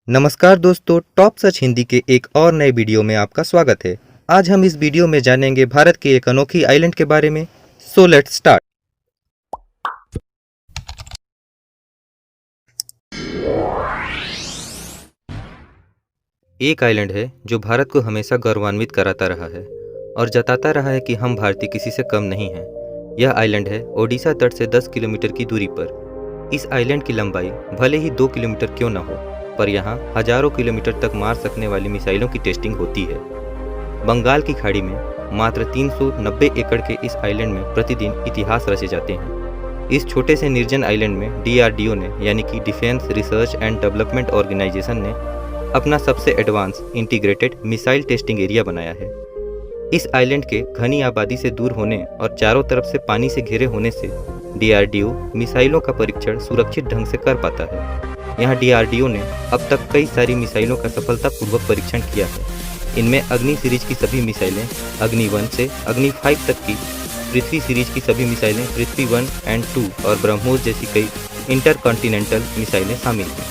नमस्कार दोस्तों, टॉप सच हिंदी के एक और नए वीडियो में आपका स्वागत है। आज हम इस वीडियो में जानेंगे भारत की एक अनोखी आइलैंड के बारे में। So let's start. एक आइलैंड है जो भारत को हमेशा गौरवान्वित कराता रहा है और जताता रहा है कि हम भारतीय किसी से कम नहीं हैं। यह आइलैंड है ओडिशा तट से 10 किलोमीटर की दूरी पर। इस आइलैंड की लंबाई भले ही 2 किलोमीटर क्यों न हो, पर यहाँ हजारों किलोमीटर तक मार सकने वाली मिसाइलों की टेस्टिंग होती है। बंगाल की खाड़ी में मात्र 390 एकड़ के इस आइलैंड में प्रतिदिन इतिहास रचे जाते हैं। इस छोटे से निर्जन आइलैंड में DRDO ने यानी कि defence research and development organisation ने अपना सबसे advance integrated missile testing area बनाया है। इस आइलैंड के घनी आबादी से दूर होने और चारों तरफ से पानी से घिरे होने से DRDO मिसाइलों का परीक्षण सुरक्षित ढंग से कर पाता है। यहाँ DRDO ने अब तक कई सारी मिसाइलों का सफलतापूर्वक परीक्षण किया है। इनमें अग्नि सीरीज की सभी मिसाइलें, अग्नि 1 से अग्नि 5 तक की, पृथ्वी सीरीज की सभी मिसाइलें, पृथ्वी 1 एंड 2 और ब्रह्मोस जैसी कई इंटरकॉन्टिनेंटल मिसाइलें शामिल हैं।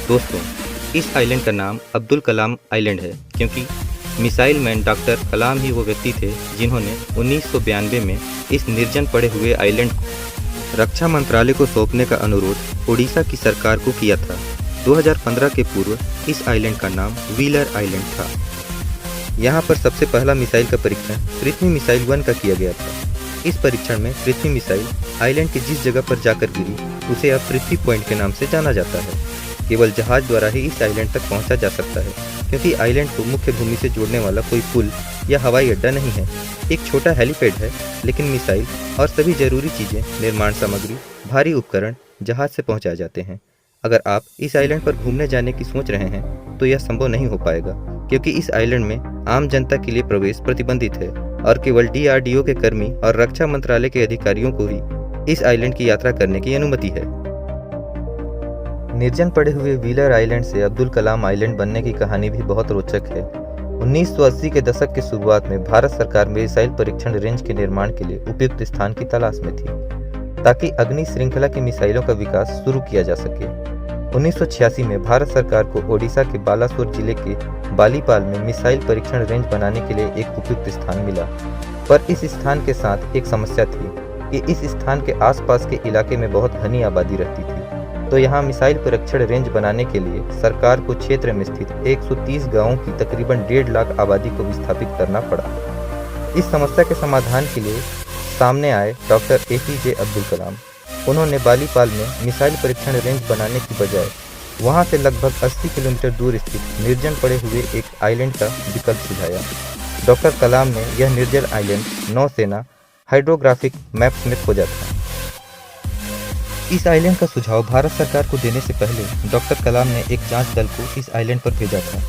दोस्तों, इस आइलैंड का नाम अब्दुल कलाम आइलैंड है क्योंकि मिसाइल मैन डॉक्टर कलाम ही वो व्यक्ति थे जिन्होंने 1992 में इस निर्जन पड़े हुए आइलैंड को रक्षा मंत्रालय को सौंपने का अनुरोध उड़ीसा की सरकार को किया था। 2015 के पूर्व इस आइलैंड का नाम व्हीलर आइलैंड था। यहाँ पर सबसे पहला मिसाइल का परीक्षण पृथ्वी मिसाइल 1 का किया गया था। इस परीक्षण में पृथ्वी मिसाइल आइलैंड की जिस जगह पर जाकर गिरी उसे अब पृथ्वी पॉइंट के नाम से जाना जाता है। केवल जहाज द्वारा ही इस आइलैंड तक पहुंचा जा सकता है क्योंकि आइलैंड को मुख्य भूमि से जोड़ने वाला कोई पुल या हवाई अड्डा नहीं है। एक छोटा हेलीपैड है, लेकिन मिसाइल और सभी जरूरी चीज़ें, निर्माण सामग्री, भारी उपकरण जहाज से पहुंचाए जाते हैं। अगर आप इस आइलैंड पर घूमने जाने की सोच रहे हैं तो यह संभव नहीं हो पाएगा क्योंकि इस आइलैंड में आम जनता के लिए प्रवेश प्रतिबंधित है और केवल DRDO के कर्मी और रक्षा मंत्रालय के अधिकारियों को ही इस आइलैंड की यात्रा करने की अनुमति है। निर्जन पड़े हुए व्हीलर आइलैंड से अब्दुल कलाम आइलैंड बनने की कहानी भी बहुत रोचक है। 1980 के दशक की शुरुआत में भारत सरकार मिसाइल परीक्षण रेंज के निर्माण के लिए उपयुक्त स्थान की तलाश में थी ताकि अग्नि श्रृंखला की मिसाइलों का विकास शुरू किया जा सके। 1986 में भारत सरकार को ओडिशा के बालासोर जिले के बालीपाल में मिसाइल परीक्षण रेंज बनाने के लिए एक उपयुक्त स्थान मिला, पर इस स्थान के साथ एक समस्या थी कि इस स्थान के आसपास के इलाके में बहुत घनी आबादी रहती थी। तो यहाँ मिसाइल परीक्षण रेंज बनाने के लिए सरकार को क्षेत्र में स्थित 130 गांवों की तकरीबन 1.5 लाख आबादी को विस्थापित करना पड़ा। इस समस्या के समाधान के लिए सामने आए डॉक्टर APJ अब्दुल कलाम। उन्होंने बालीपाल में मिसाइल परीक्षण रेंज बनाने की बजाय वहां से लगभग 80 किलोमीटर दूर स्थित निर्जन पड़े हुए एक आइलैंड का विकल्प सुझाया। डॉक्टर कलाम ने यह निर्जन आइलैंड नौसेना हाइड्रोग्राफिक मैप्स में खोजा था। इस आइलैंड का सुझाव भारत सरकार को देने से पहले डॉक्टर कलाम ने एक जांच दल को इस आइलैंड पर भेजा था।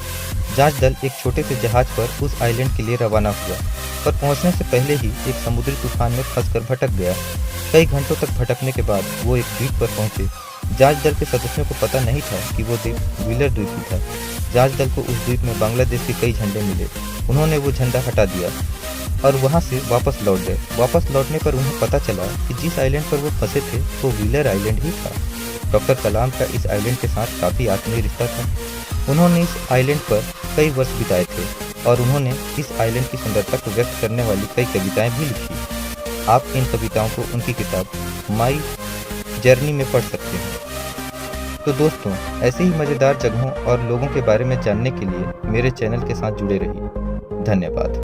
जांच दल एक छोटे से जहाज पर उस आइलैंड के लिए रवाना हुआ, पर पहुंचने से पहले ही एक समुद्री तूफान में फंसकर भटक गया। कई घंटों तक भटकने के बाद वो एक द्वीप पर पहुंचे। जांच दल के सदस्यों को पता नहीं था कि वो द्वीप व्हीलर द्वीप ही था। जांच दल को उस द्वीप में बांग्लादेश के कई झंडे मिले। उन्होंने वो झंडा हटा दिया और वहां से वापस लौट गए। वापस लौटने पर उन्हें पता चला कि जिस आइलैंड पर वो फंसे थे वो व्हीलर आइलैंड ही था। डॉक्टर कलाम का इस आइलैंड के साथ काफ़ी आत्मीय रिश्ता था। उन्होंने इस आइलैंड पर कई वर्ष बिताए थे और उन्होंने इस आइलैंड की सुंदरता को व्यक्त करने वाली कई कविताएं भी लिखी। आप इन कविताओं को उनकी किताब माई जर्नी में पढ़ सकते हैं। तो दोस्तों, ऐसे ही मज़ेदार जगहों और लोगों के बारे में जानने के लिए मेरे चैनल के साथ जुड़े रहिए। धन्यवाद।